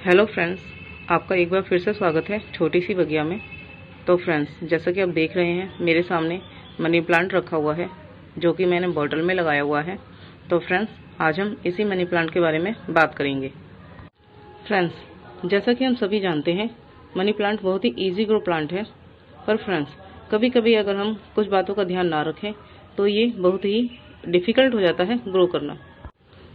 Hello friends, आपका एक बार फिर से स्वागत है छोटी सी बगिया में। तो फ्रेंड्स, जैसा कि आप देख रहे हैं मेरे सामने मनी प्लांट रखा हुआ है जो कि मैंने बॉटल में लगाया हुआ है। तो फ्रेंड्स, आज हम इसी मनी प्लांट के बारे में बात करेंगे। फ्रेंड्स, जैसा कि हम सभी जानते हैं मनी प्लांट बहुत ही ईजी ग्रो प्लांट है। पर फ्रेंड्स, कभी कभी अगर हम कुछ बातों का ध्यान ना रखें तो ये बहुत ही डिफ़िकल्ट हो जाता है ग्रो करना।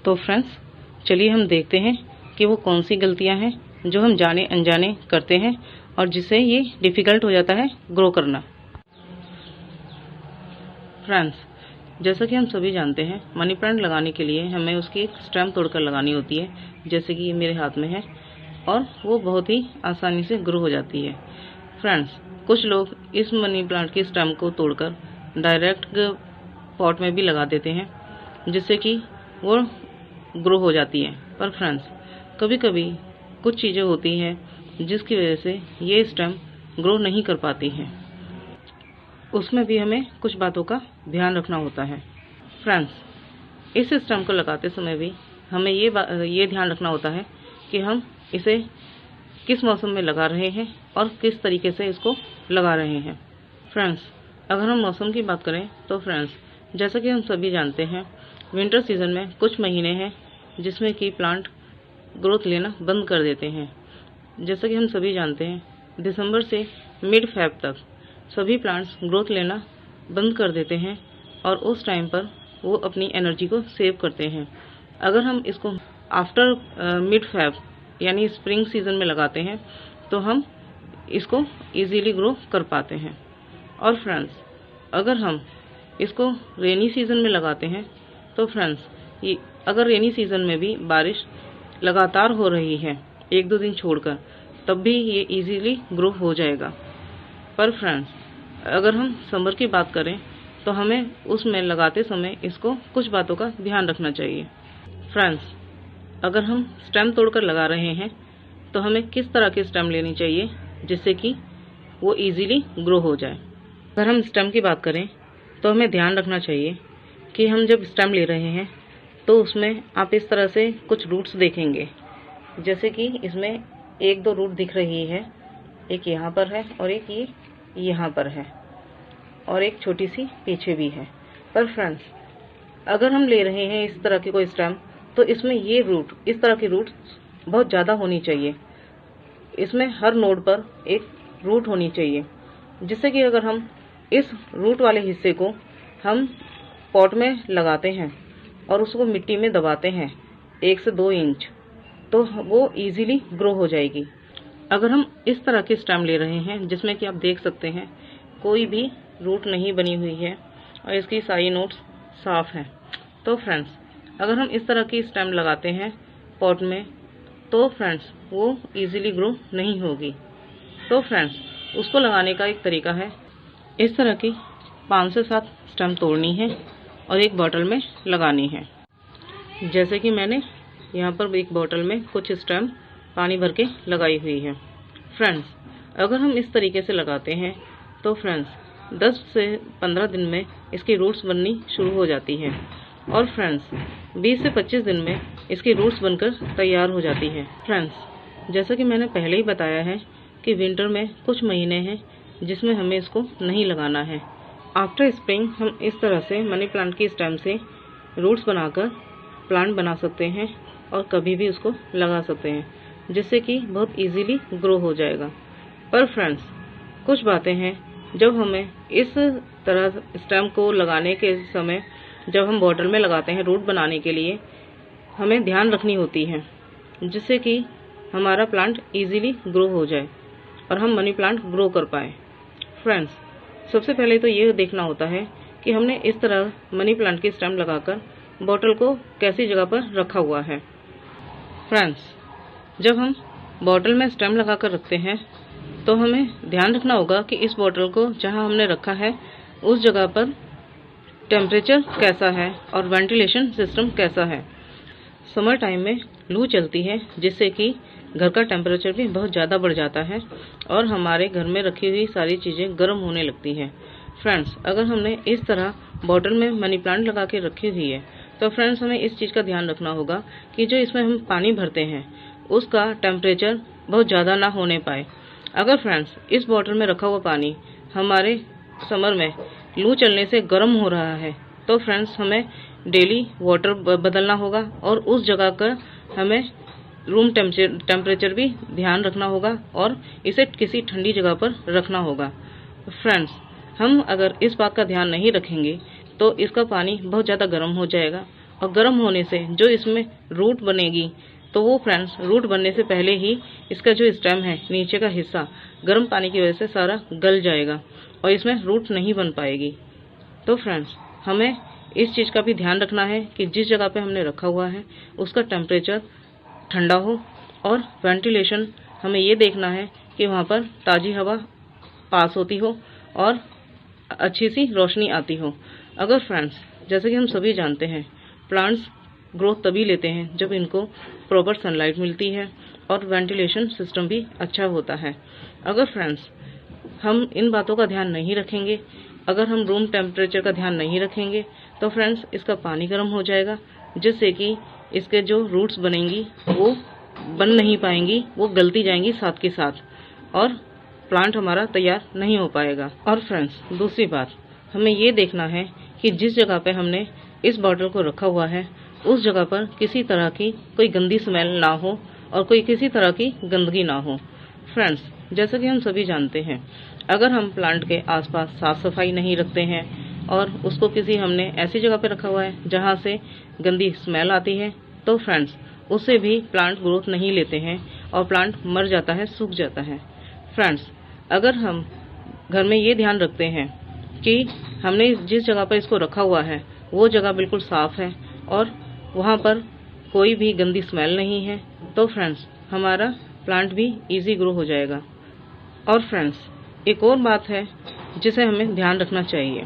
तो फ्रेंड्स, चलिए हम देखते हैं कि वो कौन सी गलतियां हैं जो हम जाने अनजाने करते हैं और जिससे ये डिफ़िकल्ट हो जाता है ग्रो करना। फ्रेंड्स, जैसा कि हम सभी जानते हैं मनी प्लांट लगाने के लिए हमें उसकी एक स्टेम तोड़कर लगानी होती है, जैसे कि ये मेरे हाथ में है, और वो बहुत ही आसानी से ग्रो हो जाती है। फ्रेंड्स, कुछ लोग इस मनी प्लांट की स्टेम को तोड़कर डायरेक्ट पॉट में भी लगा देते हैं जिससे कि वो ग्रो हो जाती है। पर फ्रेंड्स, कभी कभी कुछ चीज़ें होती हैं जिसकी वजह से ये स्टेम ग्रो नहीं कर पाती हैं, उसमें भी हमें कुछ बातों का ध्यान रखना होता है। फ्रेंड्स, इस स्टेम को लगाते समय भी हमें ये ध्यान रखना होता है कि हम इसे किस मौसम में लगा रहे हैं और किस तरीके से इसको लगा रहे हैं। फ्रेंड्स, अगर हम मौसम की बात करें तो फ्रेंड्स, जैसा कि हम सभी जानते हैं विंटर सीजन में कुछ महीने हैं जिसमें कि प्लांट ग्रोथ लेना बंद कर देते हैं। जैसा कि हम सभी जानते हैं दिसंबर से मिड फेब तक सभी प्लांट्स ग्रोथ लेना बंद कर देते हैं और उस टाइम पर वो अपनी एनर्जी को सेव करते हैं। अगर हम इसको आफ्टर मिड फेब यानी स्प्रिंग सीजन में लगाते हैं तो हम इसको इजीली ग्रो कर पाते हैं। और फ्रेंड्स, अगर हम इसको रेनी सीजन में लगाते हैं तो फ्रेंड्स, ये अगर रेनी सीजन में भी बारिश लगातार हो रही है एक दो दिन छोड़कर, तब भी ये इजीली ग्रो हो जाएगा। पर फ्रेंड्स, अगर हम समर की बात करें तो हमें उसमें लगाते समय इसको कुछ बातों का ध्यान रखना चाहिए। फ्रेंड्स, अगर हम स्टेम तोड़कर लगा रहे हैं तो हमें किस तरह की स्टेम लेनी चाहिए जिससे कि वो इजीली ग्रो हो जाए। अगर हम स्टेम की बात करें तो हमें ध्यान रखना चाहिए कि हम जब स्टेम ले रहे हैं तो उसमें आप इस तरह से कुछ रूट्स देखेंगे, जैसे कि इसमें एक दो रूट दिख रही है, एक यहाँ पर है और एक ये यहाँ पर है और एक छोटी सी पीछे भी है। पर फ्रेंड्स, अगर हम ले रहे हैं इस तरह की कोई स्टेम तो इसमें ये रूट, इस तरह की रूट बहुत ज़्यादा होनी चाहिए। इसमें हर नोड पर एक रूट होनी चाहिए, जिससे कि अगर हम इस रूट वाले हिस्से को हम पॉट में लगाते हैं और उसको मिट्टी में दबाते हैं 1 से 2 इंच, तो वो इजीली ग्रो हो जाएगी। अगर हम इस तरह की स्टेम ले रहे हैं जिसमें कि आप देख सकते हैं कोई भी रूट नहीं बनी हुई है और इसकी सारी नोट्स साफ हैं, तो फ्रेंड्स, अगर हम इस तरह की स्टेम लगाते हैं पॉट में तो फ्रेंड्स वो इजीली ग्रो नहीं होगी। तो फ्रेंड्स, उसको लगाने का एक तरीका है, इस तरह की 5 से 7 स्टेम तोड़नी है और एक बॉटल में लगानी है। जैसे कि मैंने यहाँ पर एक बॉटल में कुछ स्टेम पानी भर के लगाई हुई है। फ्रेंड्स, अगर हम इस तरीके से लगाते हैं तो फ्रेंड्स 10 से 15 दिन में इसकी रूट्स बननी शुरू हो जाती है और फ्रेंड्स 20 से 25 दिन में इसकी रूट्स बनकर तैयार हो जाती है। फ्रेंड्स, जैसा कि मैंने पहले ही बताया है कि विंटर में कुछ महीने हैं जिसमें हमें इसको नहीं लगाना है। आफ्टर स्प्रिंग हम इस तरह से मनी प्लांट की स्टेम से रूट्स बनाकर प्लांट बना सकते हैं और कभी भी उसको लगा सकते हैं, जिससे कि बहुत इजीली ग्रो हो जाएगा। पर फ्रेंड्स, कुछ बातें हैं जब हमें इस तरह स्टेम को लगाने के समय, जब हम बॉटल में लगाते हैं रूट बनाने के लिए, हमें ध्यान रखनी होती है जिससे कि हमारा प्लांट इजीली ग्रो हो जाए और हम मनी प्लांट ग्रो कर पाएँ। फ्रेंड्स, सबसे पहले तो ये देखना होता है कि हमने इस तरह मनी प्लांट की स्टेम लगाकर बॉटल को कैसी जगह पर रखा हुआ है। फ्रेंड्स, जब हम बॉटल में स्टेम लगाकर रखते हैं तो हमें ध्यान रखना होगा कि इस बॉटल को जहां हमने रखा है उस जगह पर टेम्परेचर कैसा है और वेंटिलेशन सिस्टम कैसा है। समर टाइम में लू चलती है जिससे कि घर का टेम्परेचर भी बहुत ज़्यादा बढ़ जाता है और हमारे घर में रखी हुई सारी चीज़ें गर्म होने लगती हैं। फ्रेंड्स, अगर हमने इस तरह बॉटल में मनी प्लांट लगा के रखी हुई है तो फ्रेंड्स, हमें इस चीज़ का ध्यान रखना होगा कि जो इसमें हम पानी भरते हैं उसका टेम्परेचर बहुत ज़्यादा ना होने पाए। अगर फ्रेंड्स इस बॉटल में रखा हुआ पानी हमारे समर में लू चलने से गर्म हो रहा है तो फ्रेंड्स हमें डेली वाटर बदलना होगा और उस जगह का हमें रूम टेम्परेचर भी ध्यान रखना होगा और इसे किसी ठंडी जगह पर रखना होगा। फ्रेंड्स हम अगर इस बात का ध्यान नहीं रखेंगे तो इसका पानी बहुत ज़्यादा गर्म हो जाएगा और गर्म होने से जो इसमें रूट बनेगी तो वो फ्रेंड्स रूट बनने से पहले ही इसका जो स्टेम है नीचे का हिस्सा गर्म पानी की वजह से सारा गल जाएगा और इसमें रूट नहीं बन पाएगी। तो फ्रेंड्स हमें इस चीज़ का भी ध्यान रखना है कि जिस जगह पे हमने रखा हुआ है उसका टेम्परेचर ठंडा हो और वेंटिलेशन हमें ये देखना है कि वहाँ पर ताज़ी हवा पास होती हो और अच्छी सी रोशनी आती हो। अगर फ्रेंड्स जैसे कि हम सभी जानते हैं प्लांट्स ग्रोथ तभी लेते हैं जब इनको प्रॉपर सनलाइट मिलती है और वेंटिलेशन सिस्टम भी अच्छा होता है। अगर फ्रेंड्स हम इन बातों का ध्यान नहीं रखेंगे, अगर हम रूम टेम्परेचर का ध्यान नहीं रखेंगे तो फ्रेंड्स इसका पानी गर्म हो जाएगा जिससे कि इसके जो रूट्स बनेंगी वो बन नहीं पाएंगी, वो गलती जाएंगी साथ के साथ और प्लांट हमारा तैयार नहीं हो पाएगा। और फ्रेंड्स दूसरी बात हमें ये देखना है कि जिस जगह पे हमने इस बॉटल को रखा हुआ है उस जगह पर किसी तरह की कोई गंदी स्मेल ना हो और कोई किसी तरह की गंदगी ना हो। फ्रेंड्स जैसा कि हम सभी जानते हैं अगर हम प्लांट के आसपास साफ सफाई नहीं रखते हैं और उसको किसी हमने ऐसी जगह पे रखा हुआ है जहाँ से गंदी स्मेल आती है तो फ्रेंड्स उससे भी प्लांट ग्रोथ नहीं लेते हैं और प्लांट मर जाता है, सूख जाता है। फ्रेंड्स अगर हम घर में ये ध्यान रखते हैं कि हमने जिस जगह पर इसको रखा हुआ है वो जगह बिल्कुल साफ़ है और वहाँ पर कोई भी गंदी स्मेल नहीं है तो फ्रेंड्स हमारा प्लांट भी इजी ग्रो हो जाएगा। और फ्रेंड्स एक और बात है जिसे हमें ध्यान रखना चाहिए,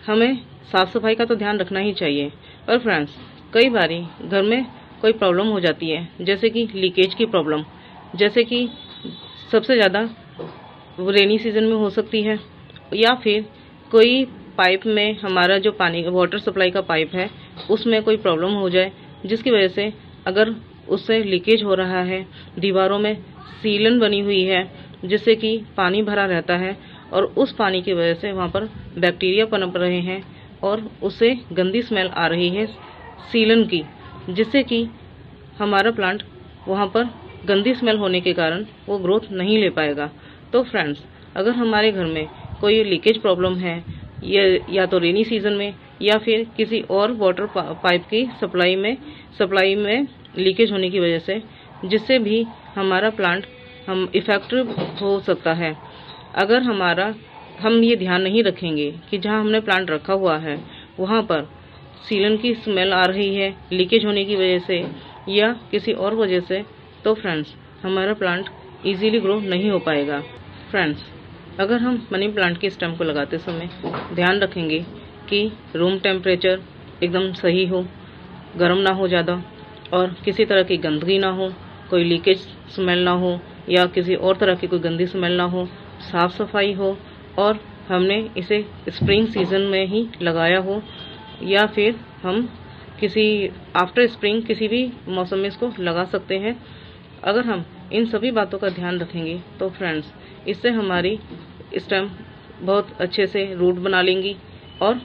हमें साफ़ सफाई का तो ध्यान रखना ही चाहिए पर फ्रेंड्स कई बारी घर में कोई प्रॉब्लम हो जाती है जैसे कि लीकेज की प्रॉब्लम, जैसे कि सबसे ज़्यादा रेनी सीजन में हो सकती है या फिर कोई पाइप में हमारा जो पानी वाटर सप्लाई का पाइप है उसमें कोई प्रॉब्लम हो जाए जिसकी वजह से अगर उससे लीकेज हो रहा है, दीवारों में सीलन बनी हुई है जिससे कि पानी भरा रहता है और उस पानी की वजह से वहाँ पर बैक्टीरिया पनप रहे हैं और उससे गंदी स्मेल आ रही है सीलन की, जिससे कि हमारा प्लांट वहाँ पर गंदी स्मेल होने के कारण वो ग्रोथ नहीं ले पाएगा। तो फ्रेंड्स अगर हमारे घर में कोई लीकेज प्रॉब्लम है या तो रेनी सीजन में या फिर किसी और वाटर पाइप की सप्लाई में लीकेज होने की वजह से जिससे भी हमारा प्लांट हम इफेक्टिव हो सकता है, अगर हम ये ध्यान नहीं रखेंगे कि जहाँ हमने प्लांट रखा हुआ है वहाँ पर सीलन की स्मेल आ रही है लीकेज होने की वजह से या किसी और वजह से, तो फ्रेंड्स हमारा प्लांट इजीली ग्रो नहीं हो पाएगा। फ्रेंड्स अगर हम मनी प्लांट के स्टेम को लगाते समय ध्यान रखेंगे कि रूम टेम्परेचर एकदम सही हो, गर्म ना हो ज़्यादा और किसी तरह की गंदगी ना हो, कोई लीकेज स्मेल ना हो या किसी और तरह की कोई गंदी स्मेल ना हो, साफ़ सफाई हो और हमने इसे स्प्रिंग सीजन में ही लगाया हो या फिर हम किसी आफ्टर स्प्रिंग किसी भी मौसम में इसको लगा सकते हैं। अगर हम इन सभी बातों का ध्यान रखेंगे तो फ्रेंड्स इससे हमारी स्टेम बहुत अच्छे से रूट बना लेंगी और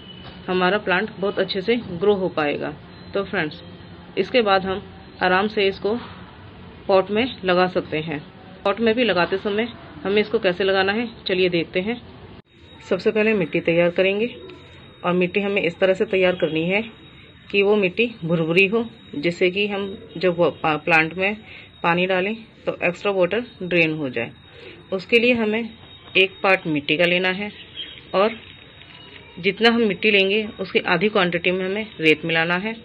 हमारा प्लांट बहुत अच्छे से ग्रो हो पाएगा। तो फ्रेंड्स इसके बाद हम आराम से इसको पॉट में लगा सकते हैं। पॉट में भी लगाते समय हमें इसको कैसे लगाना है चलिए देखते हैं। सबसे पहले मिट्टी तैयार करेंगे और मिट्टी हमें इस तरह से तैयार करनी है कि वो मिट्टी भुरभुरी हो, जिससे कि हम जब प्लांट में पानी डालें तो एक्स्ट्रा वाटर ड्रेन हो जाए। उसके लिए हमें 1 पार्ट मिट्टी का लेना है और जितना हम मिट्टी लेंगे उसकी आधी क्वांटिटी में हमें रेत मिलाना है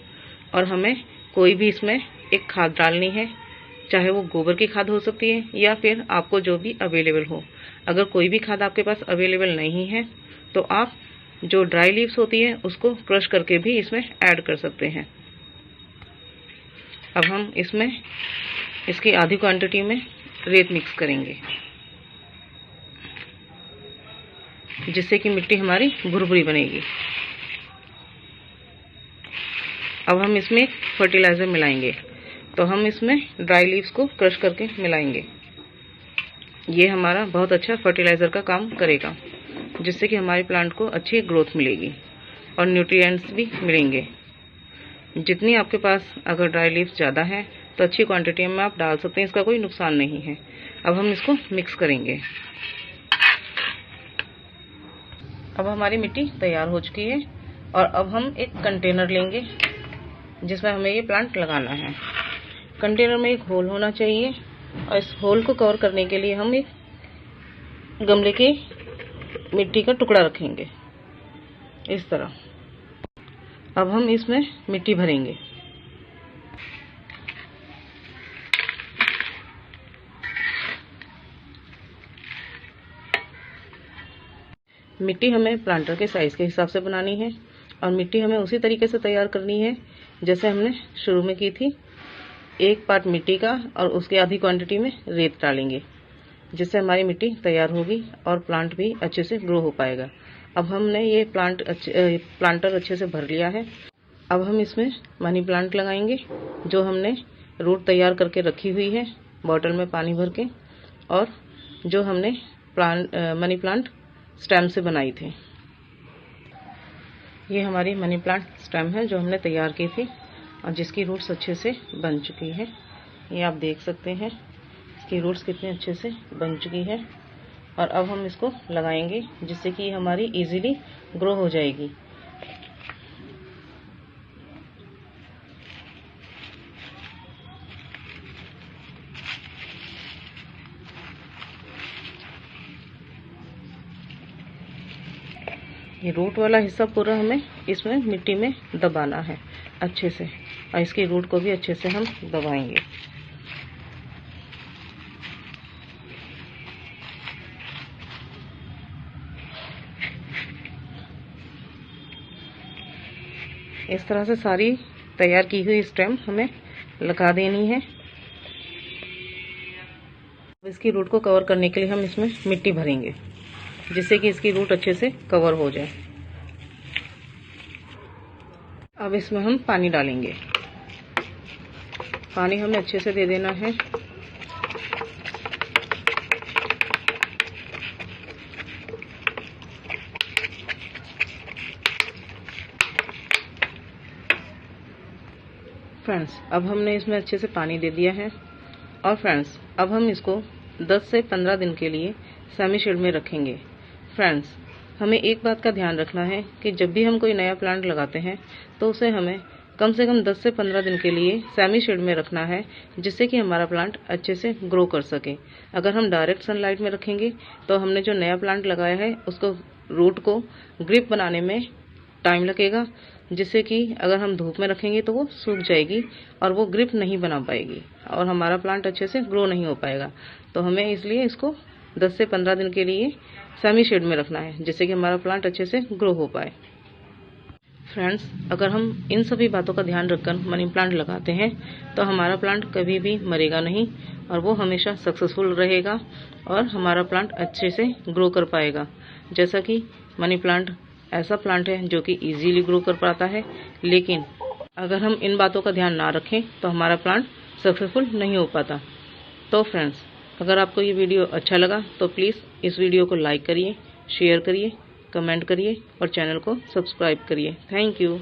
और हमें कोई भी इसमें एक खाद डालनी है, चाहे वो गोबर की खाद हो सकती है या फिर आपको जो भी अवेलेबल हो। अगर कोई भी खाद आपके पास अवेलेबल नहीं है तो आप जो ड्राई लीव्स होती है उसको क्रश करके भी इसमें ऐड कर सकते हैं। अब हम इसमें इसकी आधी क्वांटिटी में रेत मिक्स करेंगे जिससे कि मिट्टी हमारी भुरभुरी बनेगी। अब हम इसमें फर्टिलाइज़र मिलाएंगे तो हम इसमें ड्राई लीव्स को क्रश करके मिलाएंगे। ये हमारा बहुत अच्छा फर्टिलाइज़र का काम करेगा, जिससे कि हमारे प्लांट को अच्छी ग्रोथ मिलेगी और न्यूट्रिएंट्स भी मिलेंगे। जितनी आपके पास अगर ड्राई लीव्स ज़्यादा हैं तो अच्छी क्वांटिटी में आप डाल सकते हैं, इसका कोई नुकसान नहीं है। अब हम इसको मिक्स करेंगे। अब हमारी मिट्टी तैयार हो चुकी है और अब हम एक कंटेनर लेंगे जिसमें हमें ये प्लांट लगाना है। कंटेनर में एक होल होना चाहिए और इस होल को कवर करने के लिए हम एक गमले के मिट्टी का टुकड़ा रखेंगे इस तरह। अब हम इसमें मिट्टी भरेंगे। मिट्टी हमें प्लांटर के साइज के हिसाब से बनानी है और मिट्टी हमें उसी तरीके से तैयार करनी है जैसे हमने शुरू में की थी। एक पार्ट मिट्टी का और उसके आधी क्वांटिटी में रेत डालेंगे, जिससे हमारी मिट्टी तैयार होगी और प्लांट भी अच्छे से ग्रो हो पाएगा। अब हमने ये प्लांटर अच्छे से भर लिया है। अब हम इसमें मनी प्लांट लगाएंगे, जो हमने रूट तैयार करके रखी हुई है बॉटल में पानी भर के, और जो हमने मनी प्लांट स्टेम से बनाई थी। ये हमारी मनी प्लांट स्टेम है जो हमने तैयार की थी और जिसकी रूट्स अच्छे से बन चुकी है। ये आप देख सकते हैं इसकी रूट्स कितने अच्छे से बन चुकी है। और अब हम इसको लगाएंगे जिससे कि हमारी इजीली ग्रो हो जाएगी। ये रूट वाला हिस्सा पूरा हमें इसमें मिट्टी में दबाना है अच्छे से, और इसकी रूट को भी अच्छे से हम दबाएंगे। इस तरह से सारी तैयार की हुई स्टेम हमें लगा देनी है। इसकी रूट को कवर करने के लिए हम इसमें मिट्टी भरेंगे, जिससे कि इसकी रूट अच्छे से कवर हो जाए। अब इसमें हम पानी डालेंगे। पानी हमें अच्छे से दे देना है। फ्रेंड्स, अब हमने इसमें अच्छे से पानी दे दिया है और फ्रेंड्स अब हम इसको 10 से 15 दिन के लिए सेमी शेड में रखेंगे। फ्रेंड्स, हमें एक बात का ध्यान रखना है कि जब भी हम कोई नया प्लांट लगाते हैं तो उसे हमें कम से कम 10 से 15 दिन के लिए सेमी शेड में रखना है, जिससे कि हमारा प्लांट अच्छे से ग्रो कर सके। अगर हम डायरेक्ट सनलाइट में रखेंगे तो हमने जो नया प्लांट लगाया है उसको रूट को ग्रिप बनाने में टाइम लगेगा, जिससे कि अगर हम धूप में रखेंगे तो वो सूख जाएगी और वो ग्रिप नहीं बना पाएगी और हमारा प्लांट अच्छे से ग्रो नहीं हो पाएगा। तो हमें इसलिए इसको 10 से 15 दिन के लिए सेमी शेड में रखना है, जिससे कि हमारा प्लांट अच्छे से ग्रो हो पाए। फ्रेंड्स, अगर हम इन सभी बातों का ध्यान रखकर मनी प्लांट लगाते हैं तो हमारा प्लांट कभी भी मरेगा नहीं और वो हमेशा सक्सेसफुल रहेगा और हमारा प्लांट अच्छे से ग्रो कर पाएगा। जैसा कि मनी प्लांट ऐसा प्लांट है जो कि इजीली ग्रो कर पाता है, लेकिन अगर हम इन बातों का ध्यान ना रखें तो हमारा प्लांट सक्सेसफुल नहीं हो पाता। तो फ्रेंड्स, अगर आपको ये वीडियो अच्छा लगा तो प्लीज़ इस वीडियो को लाइक करिए, शेयर करिए, कमेंट करिए और चैनल को सब्सक्राइब करिए। Thank you.